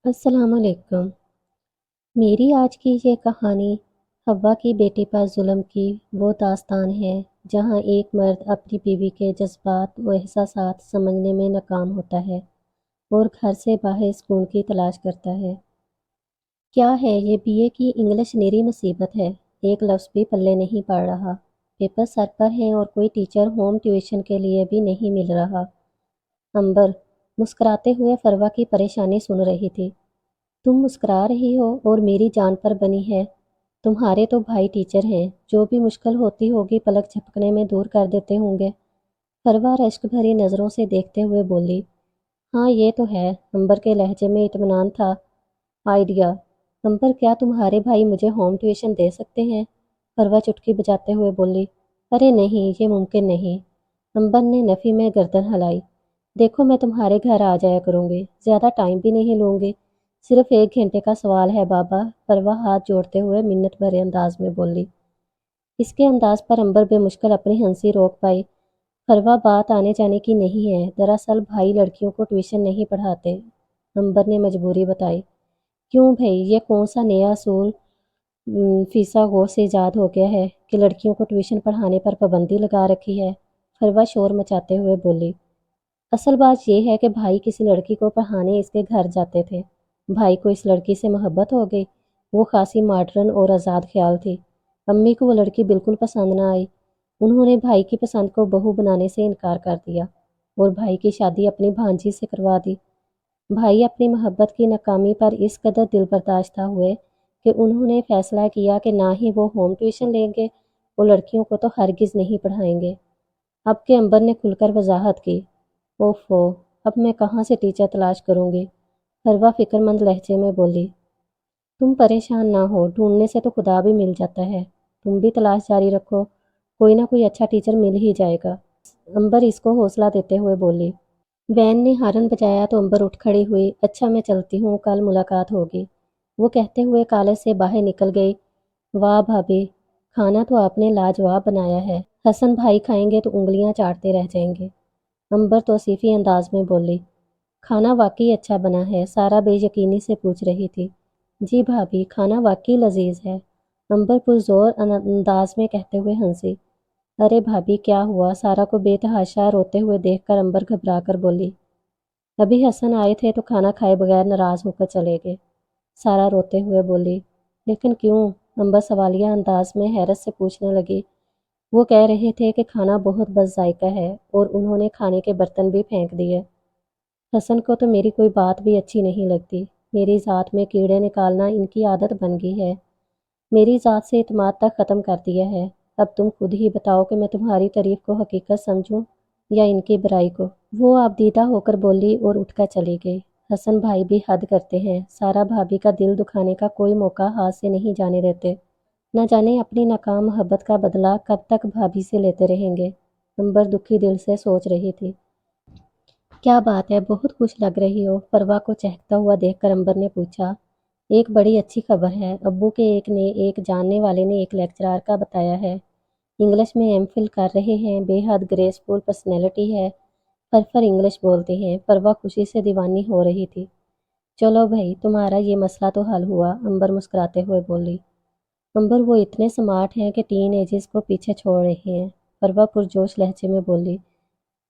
अस्सलाम वालेकुम। मेरी आज की ये कहानी हव्वा की बेटी पर ज़ुल्म की वो दास्तान है जहाँ एक मर्द अपनी बीवी के जज्बात व एहसासात समझने में नाकाम होता है और घर से बाहर सुकून की तलाश करता है। क्या है ये बीए की इंग्लिश निरी मुसीबत है। एक लफ्ज़ भी पल्ले नहीं पड़ रहा। पेपर सर पर हैं और कोई टीचर होम ट्यूशन के लिए भी नहीं मिल रहा। अंबर मुस्कुराते हुए फरवा की परेशानी सुन रही थी। तुम मुस्कुरा रही हो और मेरी जान पर बनी है। तुम्हारे तो भाई टीचर हैं, जो भी मुश्किल होती होगी पलक झपकने में दूर कर देते होंगे। फरवा रश्क भरी नज़रों से देखते हुए बोली, हाँ ये तो है। अंबर के लहजे में इत्मीनान था। आइडिया। अंबर, क्या तुम्हारे भाई मुझे होम ट्यूशन दे सकते हैं? फरवा चुटकी बजाते हुए बोली, अरे नहीं, ये मुमकिन नहीं। अंबर ने नफ़ी में गर्दन हिलाई। देखो, मैं तुम्हारे घर आ जाया करूँगी, ज़्यादा टाइम भी नहीं लूँगी। सिर्फ 1 घंटे का सवाल है बाबा। फरवा हाथ जोड़ते हुए मिन्नत भरे अंदाज में बोली। इसके अंदाज पर अंबर बेमुश्किल अपनी हंसी रोक पाई। फरवा, बात आने जाने की नहीं है। दरअसल भाई लड़कियों को ट्यूशन नहीं पढ़ाते। अंबर ने मजबूरी बताई। क्यों भाई, ये कौन सा नया असूल फीसा गो से ईजाद हो गया है कि लड़कियों को ट्यूशन पढ़ाने पर पाबंदी लगा रखी है? फरवा शोर मचाते हुए बोली। असल बात यह है कि भाई किसी लड़की को पढ़ाने इसके घर जाते थे। भाई को इस लड़की से मोहब्बत हो गई। वो खासी मॉडर्न और आज़ाद ख्याल थी। अम्मी को वो लड़की बिल्कुल पसंद ना आई। उन्होंने भाई की पसंद को बहू बनाने से इनकार कर दिया और भाई की शादी अपनी भांजी से करवा दी। भाई अपनी मोहब्बत की नाकामी पर इस कदर दिल बर्दाश्त हुए कि उन्होंने फैसला किया कि ना ही वो होम ट्यूशन लेंगे, वो लड़कियों को तो हरगिज़ नहीं पढ़ाएंगे। अब के अंबर ने खुलकर वजाहत की। ओफो, अब मैं कहाँ से टीचर तलाश करूँगी? फरवा फिक्रमंद लहजे में बोली। तुम परेशान ना हो, ढूंढने से तो खुदा भी मिल जाता है। तुम भी तलाश जारी रखो, कोई ना कोई अच्छा टीचर मिल ही जाएगा। अंबर इसको हौसला देते हुए बोली। वैन ने हॉर्न बजाया तो अंबर उठ खड़ी हुई। अच्छा, मैं चलती हूँ, कल मुलाकात होगी। वो कहते हुए कॉलेज से बाहर निकल गई। वाह भाभी, खाना तो आपने लाजवाब बनाया है। हसन भाई खाएंगे तो उंगलियां चाटते रह जाएंगे। अंबर तौसीफी अंदाज में बोली। खाना वाकई अच्छा बना है। सारा बेयकीनी से पूछ रही थी। जी भाभी, खाना वाकई लजीज है। अंबर पुरजोर अंदाज में कहते हुए हंसी। अरे भाभी, क्या हुआ? सारा को बेतहाशा रोते हुए देखकर अंबर घबरा कर बोली। अभी हसन आए थे तो खाना खाए बगैर नाराज होकर चले गए। सारा रोते हुए बोली। लेकिन क्यों? अंबर सवालिया अंदाज में हैरत से पूछने लगी। वो कह रहे थे कि खाना बहुत बदजायका है और उन्होंने खाने के बर्तन भी फेंक दिए। हसन को तो मेरी कोई बात भी अच्छी नहीं लगती। मेरी ज़ात में कीड़े निकालना इनकी आदत बन गई है। मेरी ज़ात से इत्मीनान तक ख़त्म कर दिया है। अब तुम खुद ही बताओ कि मैं तुम्हारी तारीफ को हकीकत समझूं या इनकी बुराई को। वो आपदीदा होकर बोली और उठकर चली गई। हसन भाई भी हद करते हैं। सारा भाभी का दिल दुखाने का कोई मौका हाथ से नहीं जाने देते। न जाने अपनी नाकाम मोहब्बत का बदला कब तक भाभी से लेते रहेंगे। अंबर दुखी दिल से सोच रही थी। क्या बात है, बहुत खुश लग रही हो? फरवा को चहकता हुआ देखकर अंबर ने पूछा। एक बड़ी अच्छी खबर है। अब्बू के एक जानने वाले ने एक लेक्चरर का बताया है। इंग्लिश में एमफिल कर रहे हैं। बेहद ग्रेसफुल पर्सनैलिटी है। फर इंग्लिश बोलते हैं। फरवा खुशी से दीवानी हो रही थी। चलो भाई, तुम्हारा ये मसला तो हल हुआ, अंबर मुस्कुराते हुए बोली। अंबर, वो इतने स्मार्ट हैं कि टीन एजेस को पीछे छोड़ रहे हैं। फरवा पुरजोश लहजे में बोली।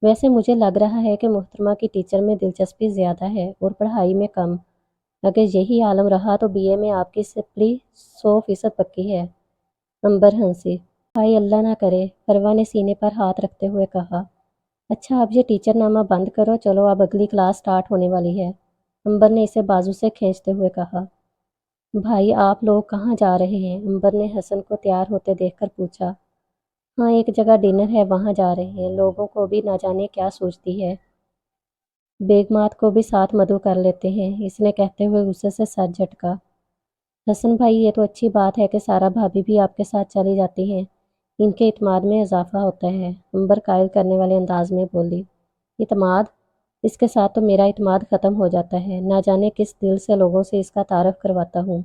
वैसे मुझे लग रहा है कि मोहतरमा की टीचर में दिलचस्पी ज़्यादा है और पढ़ाई में कम। अगर यही आलम रहा तो बीए में आपकी सप्ली 100% पक्की है। अंबर हंसी। भाई अल्लाह ना करे, फरवा ने सीने पर हाथ रखते हुए कहा। अच्छा, अब ये टीचरनामा बंद करो, चलो अब अगली क्लास स्टार्ट होने वाली है। अंबर ने इसे बाजू से खींचते हुए कहा। भाई, आप लोग कहाँ जा रहे हैं? अंबर ने हसन को तैयार होते देखकर पूछा। हाँ, एक जगह डिनर है, वहाँ जा रहे हैं। लोगों को भी ना जाने क्या सोचती है। बेगमात को भी साथ मधु कर लेते हैं, इसने कहते हुए गुस्से से सर झटका। हसन भाई, ये तो अच्छी बात है कि सारा भाभी भी आपके साथ चली जाती हैं। इनके इत्मीनान में इजाफा होता है। अंबर कायल करने वाले अंदाज में बोली। इत्मीनान? इसके साथ तो मेरा इत्मीनान ख़त्म हो जाता है। ना जाने किस दिल से लोगों से इसका तारफ़ करवाता हूँ।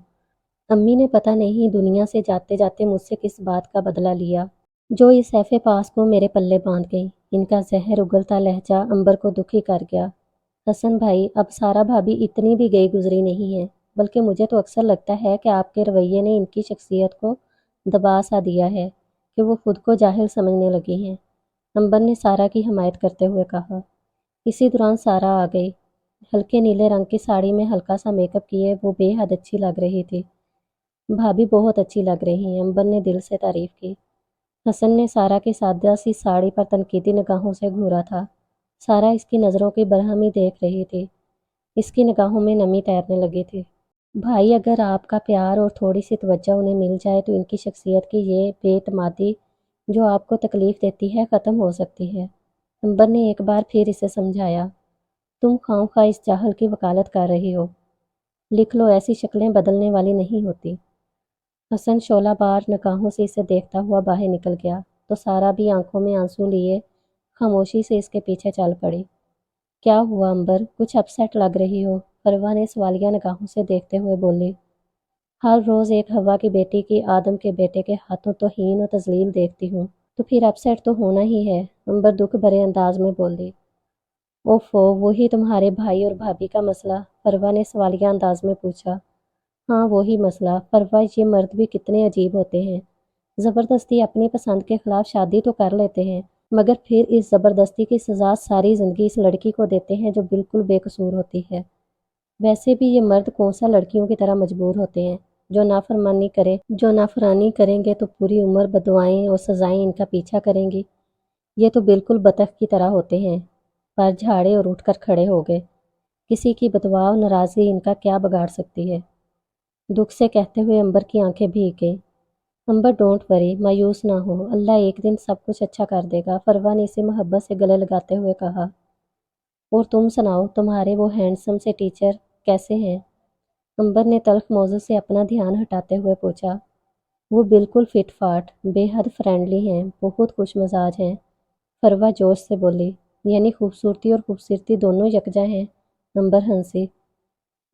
अम्मी ने पता नहीं दुनिया से जाते जाते मुझसे किस बात का बदला लिया, जो इस ऐफे पास को मेरे पल्ले बांध गई। इनका जहर उगलता लहजा अंबर को दुखी कर गया। حسن بھائی، اب سارا بھابھی اتنی بھی گئی گزری نہیں ہے، بلکہ مجھے تو اکثر لگتا ہے کہ آپ کے رویے نے ان کی شخصیت کو دبا سا دیا ہے کہ وہ خود کو جاہل سمجھنے لگی ہیں، عنبر نے سارا کی حمایت کرتے ہوئے کہا۔ اسی دوران سارا آ گئی۔ ہلکے نیلے رنگ کی ساڑی میں ہلکا سا میک اپ کیے وہ بے حد اچھی لگ رہی تھی۔ بھابھی بہت اچھی لگ رہی ہیں، عنبر نے دل سے تعریف کی۔ حسن نے سارا کی سادہ سی ساڑی پر تنقیدی نگاہوں سے گھورا تھا۔ سارا اس کی نظروں کی برہمی دیکھ رہی تھی۔ اس کی نگاہوں میں نمی تیرنے لگی تھی۔ بھائی، اگر آپ کا پیار اور تھوڑی سی توجہ انہیں مل جائے تو ان کی شخصیت کی یہ بے اعتمادی جو آپ کو تکلیف دیتی ہے ختم ہو سکتی ہے، عنبر نے ایک بار پھر اسے سمجھایا۔ تم خواہ اس جاہل کی وکالت کر رہی ہو۔ لکھ لو، ایسی شکلیں بدلنے والی نہیں ہوتی۔ حسن شعلہ بار نگاہوں سے اسے دیکھتا ہوا باہر نکل گیا تو سارا بھی آنکھوں میں آنسو لیے خاموشی سے اس کے پیچھے چل پڑی۔ کیا ہوا عنبر، کچھ اپ سیٹ لگ رہی ہو؟ فروا نے سوالیہ نگاہوں سے دیکھتے ہوئے بولی۔ ہر روز ایک ہوا کی بیٹی کی آدم کے بیٹے کے ہاتھوں توہین و تذلیل دیکھتی ہوں تو پھر اپ سیٹ تو ہونا ہی ہے، عنبر دکھ بھرے انداز میں بولی۔ اوفو، وہی تمہارے بھائی اور بھابھی کا مسئلہ؟ فروا نے سوالیہ انداز میں پوچھا۔ ہاں وہی مسئلہ۔ فروا، یہ مرد بھی کتنے عجیب ہوتے ہیں، زبردستی اپنی پسند کے خلاف شادی تو کر لیتے ہیں مگر پھر اس زبردستی کی سزا ساری زندگی اس لڑکی کو دیتے ہیں جو بالکل بے قصور ہوتی ہے۔ ویسے بھی یہ مرد کون سا لڑکیوں کی طرح مجبور ہوتے ہیں جو نافرمانی کریں گے تو پوری عمر بددعائیں اور سزائیں ان کا پیچھا کریں گی۔ یہ تو بالکل بطخ کی طرح ہوتے ہیں، پر جھاڑے اور اٹھ کر کھڑے ہو گئے۔ کسی کی بددعا و ناراضگی ان کا کیا بگاڑ سکتی ہے؟ دکھ سے کہتے ہوئے عنبر کی آنکھیں بھیگ گئیں۔ عنبر ڈونٹ وری، مایوس نہ ہو، اللہ ایک دن سب کچھ اچھا کر دے گا، فروا نے اسے محبت سے گلے لگاتے ہوئے کہا۔ اور تم سناؤ، تمہارے وہ ہینڈسم سے ٹیچر کیسے ہیں؟ عنبر نے تلخ موضوع سے اپنا دھیان ہٹاتے ہوئے پوچھا۔ وہ بالکل فٹ فاٹ، بے حد فرینڈلی ہیں، بہت خوش مزاج ہیں، فروا جوش سے بولی۔ یعنی خوبصورتی اور خوبصورتی دونوں یکجا ہیں؟ عنبر ہنسی۔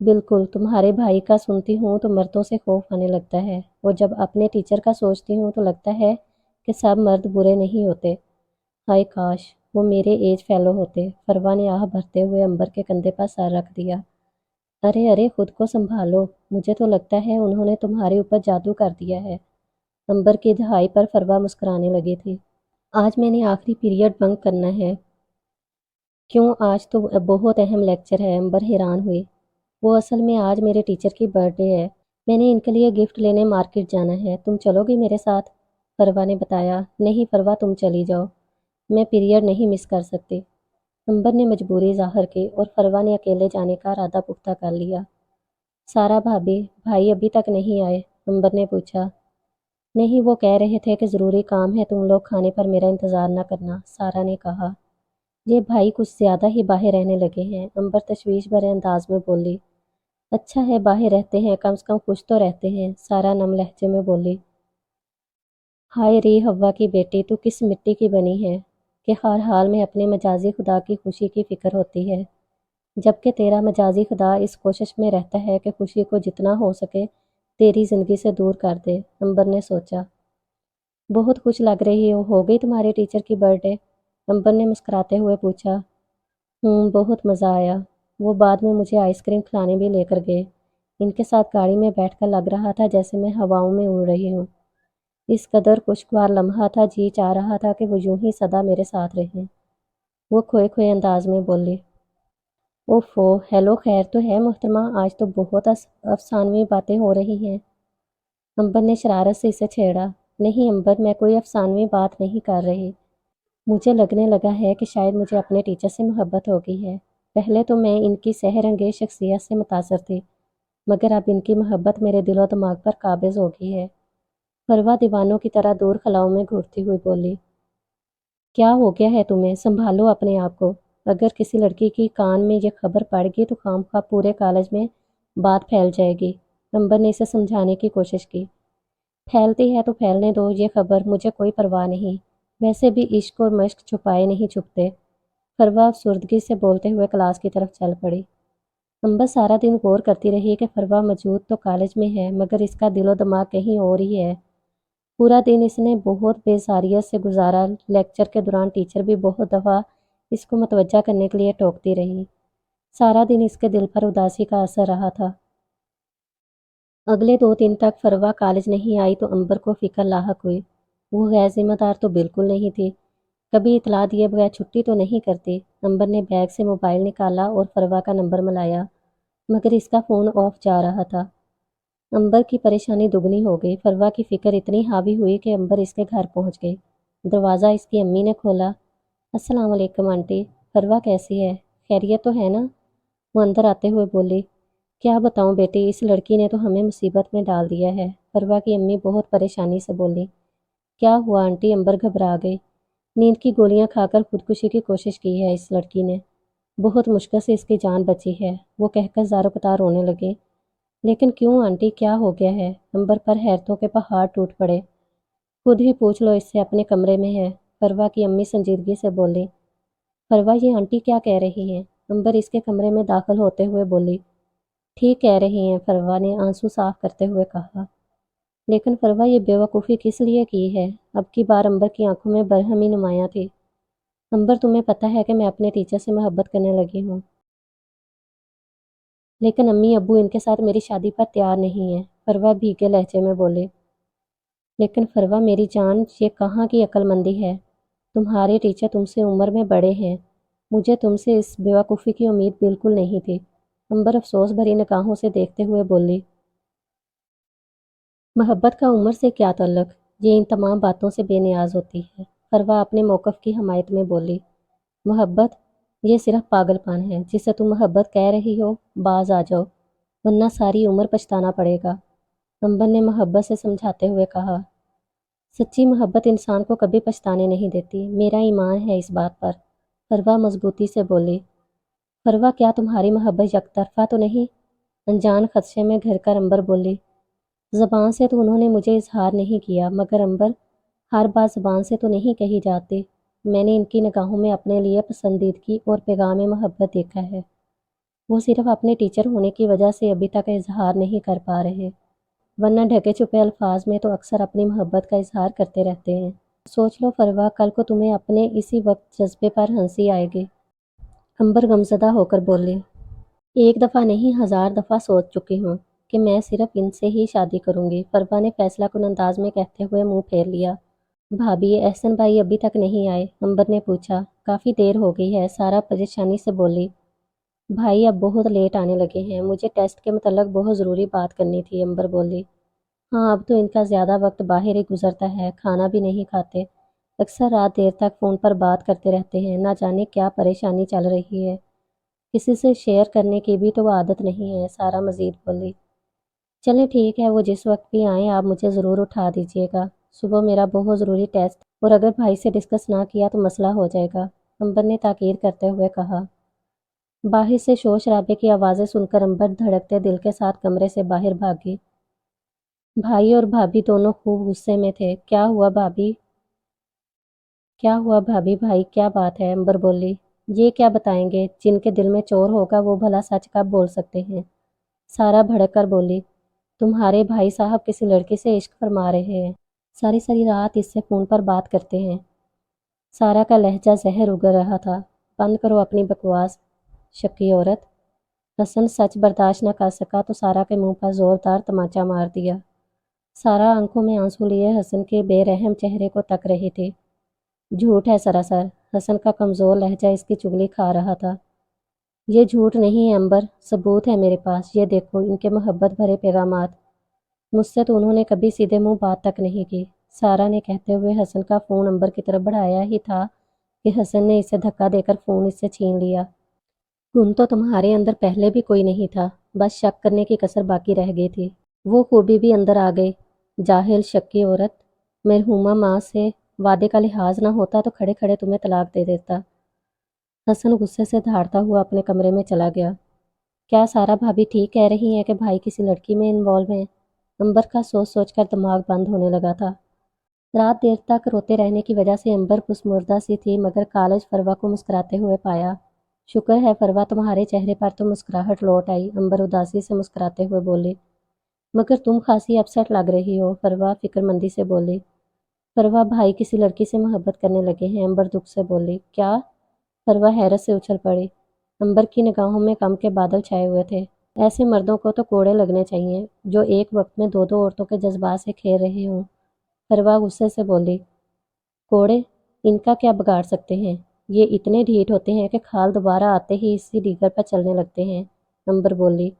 بالکل، تمہارے بھائی کا سنتی ہوں تو مردوں سے خوف آنے لگتا ہے، اور جب اپنے ٹیچر کا سوچتی ہوں تو لگتا ہے کہ سب مرد برے نہیں ہوتے۔ ہائے کاش وہ میرے ایج فیلو ہوتے، فروا نے آہ بھرتے ہوئے عنبر کے کندھے پر سر رکھ دیا۔ ارے ارے، خود کو سنبھالو، مجھے تو لگتا ہے انہوں نے تمہارے اوپر جادو کر دیا ہے۔ عنبر کی دہائی پر فروا مسکرانے لگی تھی۔ آج میں نے آخری پیریڈ بنک کرنا ہے۔ کیوں، آج تو بہت اہم لیکچر ہے، عنبر حیران ہوئی۔ وہ اصل میں آج میرے ٹیچر کی برتھ ڈے ہے، میں نے ان کے لیے گفٹ لینے مارکیٹ جانا ہے، تم چلو گی میرے ساتھ؟ فروا نے بتایا۔ نہیں فروا، تم چلی جاؤ، میں پیریڈ نہیں مس کر سکتی۔ عنبر نے مجبوری ظاہر کی اور فروا نے اکیلے جانے کا ارادہ پختہ کر لیا۔ سارا بھابھی، بھائی ابھی تک نہیں آئے؟ عنبر نے پوچھا۔ نہیں، وہ کہہ رہے تھے کہ ضروری کام ہے، تم لوگ کھانے پر میرا انتظار نہ کرنا، سارا نے کہا۔ یہ بھائی کچھ زیادہ ہی باہر رہنے لگے ہیں، عنبر تشویش بھرے انداز میں بولی۔ اچھا ہے باہر رہتے ہیں، کم سے کم خوش تو رہتے ہیں، سارا نم لہجے میں بولی۔ ہائے ری ہوا کی بیٹی، تو کس مٹی کی بنی ہے کہ ہر حال میں اپنے مجازی خدا کی خوشی کی فکر ہوتی ہے، جبکہ تیرا مجازی خدا اس کوشش میں رہتا ہے کہ خوشی کو جتنا ہو سکے تیری زندگی سے دور کر دے، عنبر نے سوچا۔ بہت خوش لگ رہی ہو گئی تمہارے ٹیچر کی برتھ ڈے؟ عنبر نے مسکراتے ہوئے پوچھا۔ بہت مزہ آیا، وہ بعد میں مجھے آئس کریم کھلانے بھی لے کر گئے، ان کے ساتھ گاڑی میں بیٹھ کر لگ رہا تھا جیسے میں ہواؤں میں اڑ رہی ہوں۔ اس قدر خوشگوار لمحہ تھا، جی چاہ رہا تھا کہ وہ یوں ہی سدا میرے ساتھ رہیں، وہ کھوئے کھوئے انداز میں بولی۔ اوفو، ہیلو، خیر تو ہے محترمہ، آج تو بہت افسانوی باتیں ہو رہی ہیں، عنبر نے شرارت سے اسے چھیڑا۔ نہیں عنبر، میں کوئی افسانوی بات نہیں کر رہی، مجھے لگنے لگا ہے کہ شاید مجھے اپنے ٹیچر سے محبت ہو گئی ہے۔ پہلے تو میں ان کی سحر انگیز شخصیت سے متاثر تھی، مگر اب ان کی محبت میرے دل و دماغ پر قابض ہو گئی ہے، فروا دیوانوں کی طرح دور خلاؤں میں گھورتی ہوئی بولی۔ کیا ہو گیا ہے تمہیں؟ سنبھالو اپنے آپ کو، اگر کسی لڑکی کی کان میں یہ خبر پڑ گئی تو خواہ پورے کالج میں بات پھیل جائے گی، عنبر نے اسے سمجھانے کی کوشش کی۔ پھیلتی ہے تو پھیلنے دو، یہ خبر مجھے کوئی پرواہ نہیں، ویسے بھی عشق اور مشق چھپائے نہیں چھپتے، فروا افسردگی سے بولتے ہوئے کلاس کی طرف چل پڑی۔ عنبر سارا دن غور کرتی رہی کہ فروا موجود تو کالج میں ہے مگر اس کا دل و دماغ کہیں اور ہی ہے۔ پورا دن اس نے بہت بیزاریت سے گزارا، لیکچر کے دوران ٹیچر بھی بہت دفعہ اس کو متوجہ کرنے کے لیے ٹوکتی رہی۔ सारा दिन इसके दिल पर उदासी का असर रहा था। अगले 2 दिन तक फरवा कॉलेज नहीं आई तो अंबर को फिक्र लाहक हुई। वो गैर जिम्मेदार तो बिल्कुल नहीं थी, कभी इतला दिए बगैर छुट्टी तो नहीं करती। अंबर ने बैग से मोबाइल निकाला और फरवा का नंबर मिलाया, मगर इसका फ़ोन ऑफ जा रहा था। अंबर की परेशानी दुगनी हो गई। फरवा की फिक्र इतनी हावी हुई कि अंबर इसके घर पहुंच गई। दरवाज़ा इसकी अम्मी ने खोला। अस्सलाम वालेकुम आंटी। फरवा कैसी है, खैरियत तो है ना? वो अंदर आते हुए बोली। क्या बताऊं बेटी, इस लड़की ने तो हमें मुसीबत में डाल दिया है। फरवा की अम्मी बहुत परेशानी से बोली। क्या हुआ आंटी? अंबर घबरा गई। नींद की गोलियां खाकर खुदकुशी की कोशिश की है इस लड़की ने, बहुत मुश्किल से इसकी जान बची है। वो कहकर ज़ारो-कतार रोने लगे। लेकिन क्यों आंटी, क्या हो गया है? अंबर पर हैरतों के पहाड़ टूट पड़े। खुद ही पूछ लो इससे, अपने कमरे में है। फरवा की अम्मी संजीदगी से बोली। फरवा, ये आंटी क्या कह रही हैं? अंबर इसके कमरे में दाखिल होते हुए बोली। ठीक कह रही हैं, फरवा ने आंसू साफ करते हुए कहा। लेकिन फरवा, ये बेवकूफ़ी किस लिए की है? अब की बार अंबर की आंखों में बरहमी नुमाया थी। अंबर, तुम्हें पता है कि मैं अपने टीचर से मोहब्बत करने लगी हूँ, लेकिन अम्मी अब्बू इनके साथ मेरी शादी पर तैयार नहीं है। फरवा भीगे लहजे में बोले। लेकिन फरवा मेरी जान, ये कहाँ की अक्लमंदी है? तुम्हारे टीचर तुमसे उम्र में बड़े हैं। मुझे तुमसे इस बेवकूफ़ी की उम्मीद बिल्कुल नहीं थी। अंबर अफसोस भरी निगाहों से देखते हुए बोली। मोहब्बत का उम्र से क्या ताल्लुक? ये इन तमाम बातों से बेनियाज होती है। फरवा अपने मौक़िफ़ की हमायत में बोली। मोहब्बत, ये सिर्फ पागलपन है। जिसे तुम मोहब्बत कह रही हो, बाज आ जाओ, वरना सारी उम्र पछताना पड़ेगा। अंबर ने मोहब्बत से समझाते हुए कहा। सच्ची मोहब्बत इंसान को कभी पछताने नहीं देती, मेरा ईमान है इस बात पर। फरवा मजबूती से बोली। फरवा, क्या तुम्हारी मोहब्बत यकतरफा तो नहीं? अनजान खदशे में घर कर अंबर बोली। ज़बान से तो उन्होंने मुझे इजहार नहीं किया, मगर अंबर, हर बात ज़बान से तो नहीं कही जाती। मैंने इनकी निगाहों में अपने लिए पसंदीदगी और पैगाम मोहब्बत देखा है। वो सिर्फ अपने टीचर होने की वजह से अभी तक इजहार नहीं कर पा रहे, वरना ढके छुपे अल्फाज में तो अक्सर अपनी मोहब्बत का इजहार करते रहते हैं। सोच लो फरवा, कल को तुम्हें अपने इसी वक्त जज्बे पर हंसी आएगी। अंबर गमज़दा होकर बोली। एक दफ़ा नहीं, 1000 दफ़ा सोच चुकी हूँ कि मैं सिर्फ इनसे ही शादी करूँगी। फरवा ने फैसलाकुन अंदाज में कहते हुए मुंह फेर लिया। भाभी, एहसन भाई अभी तक नहीं आए? अंबर ने पूछा। काफ़ी देर हो गई है, सारा परेशानी से बोली। भाई अब बहुत लेट आने लगे हैं, मुझे टेस्ट के मतलब बहुत ज़रूरी बात करनी थी। अंबर बोली। हाँ, अब तो इनका ज़्यादा वक्त बाहर ही गुजरता है, खाना भी नहीं खाते, अक्सर रात देर तक फ़ोन पर बात करते रहते हैं। ना जाने क्या परेशानी चल रही है, किसी से शेयर करने की भी तो आदत नहीं है। सारा मज़ीद बोली। चलें ठीक है, वो जिस वक्त भी आएँ आप मुझे ज़रूर उठा दीजिएगा। सुबह मेरा बहुत ज़रूरी टेस्ट, और अगर भाई से डिस्कस ना किया तो मसला हो जाएगा। अंबर ने ताकीद करते हुए कहा। बाहर से शोर शराबे की आवाज़ें सुनकर अंबर धड़कते दिल के साथ कमरे से बाहर भागी। भाई और भाभी दोनों खूब गुस्से में थे। क्या हुआ भाभी? क्या हुआ भाभी? भाई, क्या बात है? अंबर बोली। ये क्या बताएंगे? जिनके दिल में चोर होगा वो भला सच कब बोल सकते हैं? सारा भड़क कर बोली। तुम्हारे भाई साहब किसी लड़की से इश्क फरमा रहे हैं, सारी सारी रात इससे फ़ोन पर बात करते हैं। सारा का लहजा जहर उगल रहा था। बंद करो अपनी बकवास, शक्की औरत। हसन सच बर्दाश्त न कर सका तो सारा के मुंह पर ज़ोरदार तमाचा मार दिया। सारा आंखों में आंसू लिए हसन के बेरहम चेहरे को तक रही थी। झूठ है सरासर। हसन का कमज़ोर लहजा इसकी चुगली खा रहा था। ये झूठ नहीं है अंबर, सबूत है मेरे पास। ये देखो इनके मोहब्बत भरे पैगामात। मुझसे तो उन्होंने कभी सीधे मुंह बात तक नहीं की। सारा ने कहते हुए हसन का फ़ोन अंबर की तरफ बढ़ाया ही था कि हसन ने इसे धक्का देकर फ़ोन इससे छीन लिया। गुण तो तुम्हारे अंदर पहले भी कोई नहीं था, बस शक करने की कसर बाकी रह गई थी। वो खूबी भी अंदर आ गई। जाहिल शक्की औरत, मरहूमा माँ से वादे का लिहाज ना होता तो खड़े खड़े तुम्हें तलाक दे देता। हसन गुस्से से दहाड़ता हुआ अपने कमरे में चला गया। क्या सारा भाभी ठीक कह रही हैं कि भाई किसी लड़की में इन्वॉल्व हैं? अंबर का सोच सोच कर दिमाग बंद होने लगा था। रात देर तक रोते रहने की वजह से अंबर खुशमुर्दा सी थी, मगर कॉलेज फरवा को मुस्कुराते हुए पाया। शुक्र है फरवा, तुम्हारे चेहरे पर तो मुस्कुराहट लौट आई। अंबर उदासी से मुस्कुराते हुए बोली। मगर तुम खासी अपसेट लग रही हो, फरवा फिक्रमंदी से बोली। फरवा, भाई किसी लड़की से मोहब्बत करने लगे हैं। अंबर दुख से बोली। क्या? फरवा हैरत से उछल पड़ी। अंबर की निगाहों में गम के बादल छाए हुए थे। ऐसे मर्दों को तो कोड़े लगने चाहिए जो एक वक्त में दो दो औरतों के जज्बात से खेल रहे हों। फरवा गुस्से से बोली, कोड़े इनका क्या बिगाड़ सकते हैं? ये इतने ढीठ होते हैं कि खाल दोबारा आते ही इसी दीगर पर चलने लगते हैं। अंबर बोली,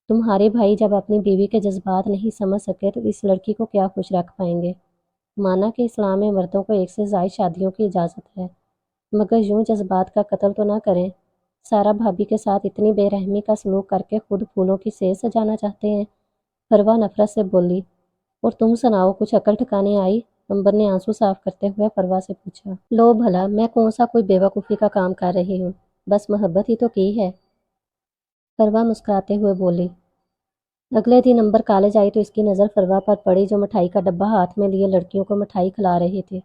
तुम्हारे भाई जब अपनी बीवी के जज्बात नहीं समझ सके तो इस लड़की को क्या खुश रख पाएंगे? माना कि इस्लाम में मर्दों को एक से ज़ायद शादियों की इजाज़त है, मगर यूं जज्बात का कत्ल तो ना करें। सारा भाभी के साथ इतनी बेरहमी का सलूक करके खुद फूलों की सेज सजाना चाहते हैं। फरवा नफरत से बोली, और तुम सुनाओ, कुछ अकल ठिकाने आई? अंबर ने आंसू साफ करते हुए फरवा से पूछा। लो भला, मैं कौन सा कोई बेवकूफ़ी का काम कर रही हूँ, बस मोहब्बत ही तो की है। फरवा मुस्कुराते हुए बोली। अगले दिन अंबर कॉलेज आई तो इसकी नज़र फरवा पर पड़ी, जो मिठाई का डब्बा हाथ में लिए लड़कियों को मिठाई खिला रहे थे।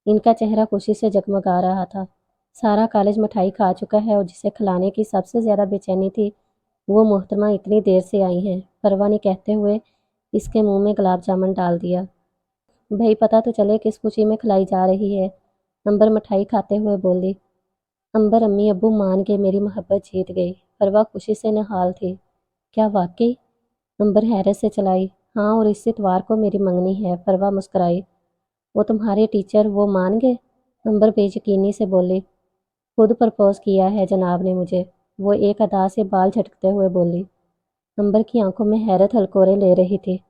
इनका चेहरा खुशी से जगमगा रहा था। सारा कॉलेज मिठाई खा चुका है और जिसे खिलाने की सबसे ज़्यादा बेचैनी थी वो मोहतरमा इतनी देर से आई हैं। फरवा ने कहते हुए इसके मुंह में गुलाब जामुन डाल दिया। भाई पता तो चले किस खुशी में खिलाई जा रही है। अंबर मिठाई खाते हुए बोली। अंबर अम्मी अब्बू मान के मेरी मोहब्बत जीत गई। फरवा खुशी से नहाल थी। क्या वाकई? अंबर हैरत से चलाई। हाँ, और इस इतवार को मेरी मंगनी है। फरवा मुस्कुराई। वो तुम्हारे टीचर वो मान गए? अंबर बेयकीनी से बोली। खुद प्रपोज किया है जनाब ने मुझे। वो एक अदा से बाल झटकते हुए बोली। अंबर की आंखों में हैरत हलकोरे ले रही थी।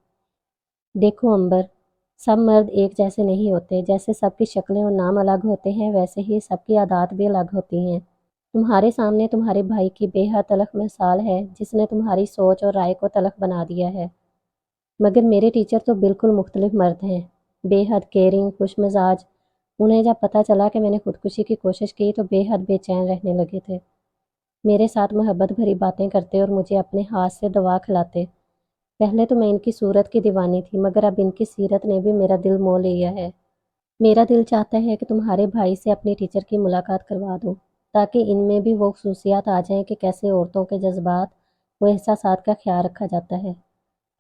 देखो अंबर, सब मर्द एक जैसे नहीं होते। जैसे सबकी शक्लें और नाम अलग होते हैं वैसे ही सबकी आदत भी अलग होती हैं। तुम्हारे सामने तुम्हारे भाई की बेहद तलख मिसाल है जिसने तुम्हारी सोच और राय को तलख बना दिया है। मगर मेरे टीचर तो बिल्कुल मुख्तलिफ मर्द हैं, बेहद केयरिंग, खुश मिजाज। उन्हें जब पता चला कि मैंने खुदकुशी की कोशिश की तो बेहद बेचैन रहने लगे थे। मेरे साथ मोहब्बत भरी बातें करते और मुझे अपने हाथ से दवा खिलाते। पहले तो मैं इनकी सूरत की दीवानी थी, मगर अब इनकी सीरत ने भी मेरा दिल मोह लिया है। मेरा दिल चाहता है कि तुम्हारे भाई से अपने टीचर की मुलाकात करवा दूँ, ताकि इनमें भी वो खसूसियात आ जाएं कि कैसे औरतों के जज्बात व एहसासात का ख्याल रखा जाता है।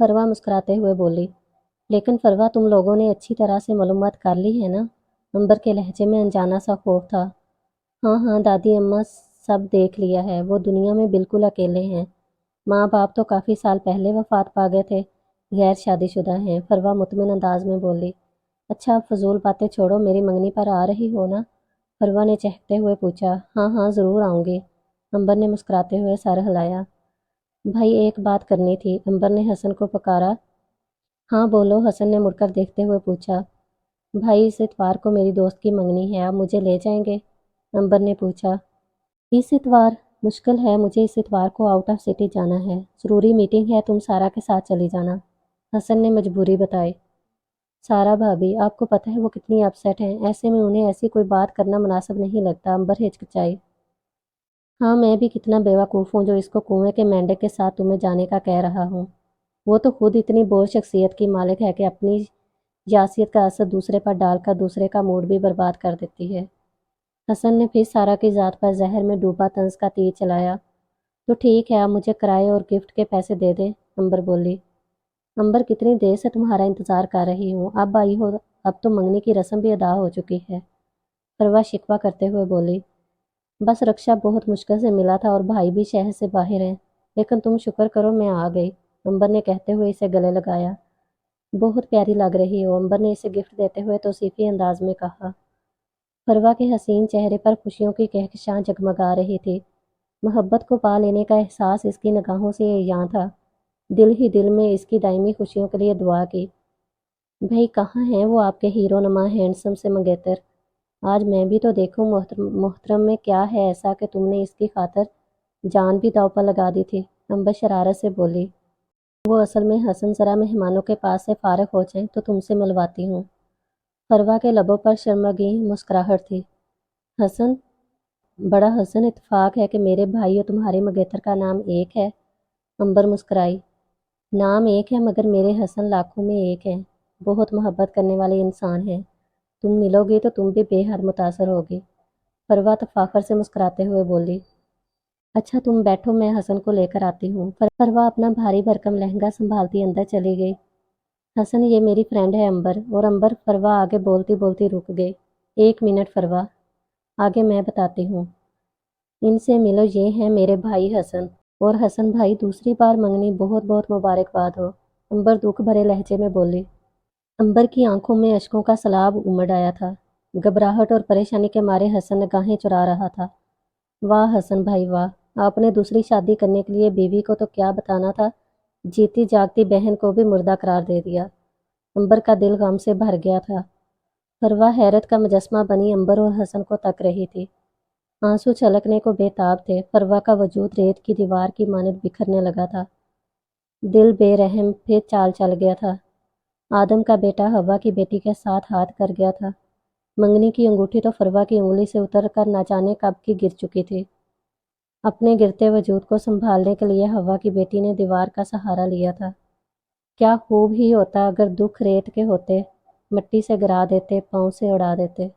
फरवा मुस्कुराते हुए बोली, लेकिन फरवा तुम लोगों ने अच्छी तरह से मालूमात कर ली है ना? अंबर के लहजे में अनजाना सा खौफ था। हाँ हाँ दादी अम्मा, सब देख लिया है। वो दुनिया में बिल्कुल अकेले हैं। माँ बाप तो काफ़ी साल पहले वफात पा गए थे, गैर शादीशुदा हैं। फरवा मुतमिन अंदाज में बोली। अच्छा, अब फजूल बातें छोड़ो, मेरी मंगनी पर आ रही हो ना? फरवा ने चहकते हुए पूछा। हाँ हाँ, ज़रूर आऊँगी। अंबर ने मुस्कुराते हुए सर हिलाया। भाई एक बात करनी थी। अंबर ने हसन को पुकारा। हाँ बोलो, हसन ने मुड़कर देखते हुए पूछा। भाई इस इतवार को मेरी दोस्त की मंगनी है, आप मुझे ले जाएंगे? अंबर ने पूछा। इस इतवार? मुश्किल है, मुझे इस इतवार को आउट ऑफ सिटी जाना है, ज़रूरी मीटिंग है, तुम सारा के साथ चली जाना। हसन ने मजबूरी बताई। सारा भाभी, आपको पता है वो कितनी अपसेट हैं, ऐसे में उन्हें ऐसी कोई बात करना मुनासिब नहीं लगता। अंबर हिचकिचाई। हाँ, मैं भी कितना बेवकूफ़ हूँ जो इसको कुएं के मेंढक के साथ तुम्हें जाने का कह रहा हूँ। वो तो खुद इतनी बोर शख्सियत की मालिक है कि अपनी यासियत का असर दूसरे पर डालकर दूसरे का मूड भी बर्बाद कर देती है। हसन ने फिर सारा की ज़ात पर जहर में डूबा तंज का तीर चलाया। तो ठीक है, आप मुझे किराए और गिफ्ट के पैसे दे दें। अंबर बोली। अंबर कितनी देर से तुम्हारा इंतज़ार कर रही हूँ, अब आई हो। अब तो मंगनी की रस्म भी अदा हो चुकी है। परवा शिकवा करते हुए बोली। बस रक्षा बहुत मुश्किल से मिला था और भाई भी शहर से बाहर हैं, लेकिन तुम शुक्र करो मैं आ गई। अंबर ने कहते हुए इसे गले लगाया। बहुत प्यारी लग रही हो, अंबर ने इसे गिफ्ट देते हुए तौसीफी अंदाज में कहा। परवा के हसीन चेहरे पर खुशियों की कहकशां जगमगा रही थी। मोहब्बत को पा लेने का एहसास इसकी निगाहों से यहाँ था। दिल ही दिल में इसकी दायमी खुशियों के लिए दुआ की। भाई कहाँ हैं वो आपके हीरो नमा हैंडसम से मंगेतर? आज मैं भी तो देखूं मोहतरम में क्या है ऐसा कि तुमने इसकी खातर जान भी दांव पर लगा दी थी। अंबर शरारत से बोली। वो असल में हसन, जरा मेहमानों के पास से फारग हो जाए तो तुमसे मिलवाती हूँ। फरवा के लबों पर शर्मगी मुस्कुराहट थी। हसन? बड़ा हसन इत्तेफाक है कि मेरे भाई और तुम्हारे मंगेतर का नाम एक है। अंबर मुस्कुराई। नाम एक है मगर मेरे हसन लाखों में एक हैं। बहुत मोहब्बत करने वाले इंसान हैं। तुम मिलोगी तो तुम भी बेहद मुतासर होगी। फरवा तफाखर से मुस्कुराते हुए बोली। अच्छा तुम बैठो, मैं हसन को लेकर आती हूँ। फरवा अपना भारी भरकम लहंगा संभालती अंदर चली गई। हसन, ये मेरी फ्रेंड है अंबर। और अंबर फरवा आगे बोलती बोलती रुक गई। एक मिनट फरवा, आगे मैं बताती हूँ। इनसे मिलो, ये हैं मेरे भाई हसन। और हसन भाई, दूसरी बार मंगनी बहुत बहुत मुबारकबाद हो, अंबर दुख भरे लहजे में बोली। अंबर की आंखों में अश्कों का सैलाब उमड़ आया था। घबराहट और परेशानी के मारे हसन निगाहें चुरा रहा था। वाह हसन भाई वाह, आपने दूसरी शादी करने के लिए बीवी को तो क्या बताना था, जीती जागती बहन को भी मुर्दा करार दे दिया। अंबर का दिल गम से भर गया था। फरवा हैरत का मुजस्मा बनी अंबर और हसन को तक रही थी। आंसू छलकने को बेताब थे। फरवा का वजूद रेत की दीवार की मानद बिखरने लगा था। दिल बेरहम फिर चाल चल गया था। आदम का बेटा हवा की बेटी के साथ हाथ कर गया था। मंगनी की अंगूठी तो फरवा की उंगली से उतर कर न जाने कब की गिर चुकी थी। अपने गिरते वजूद को संभालने के लिए हवा की बेटी ने दीवार का सहारा लिया था। क्या खूब ही होता अगर दुख रेत के होते, मिट्टी से गिरा देते, पाँव से उड़ा देते।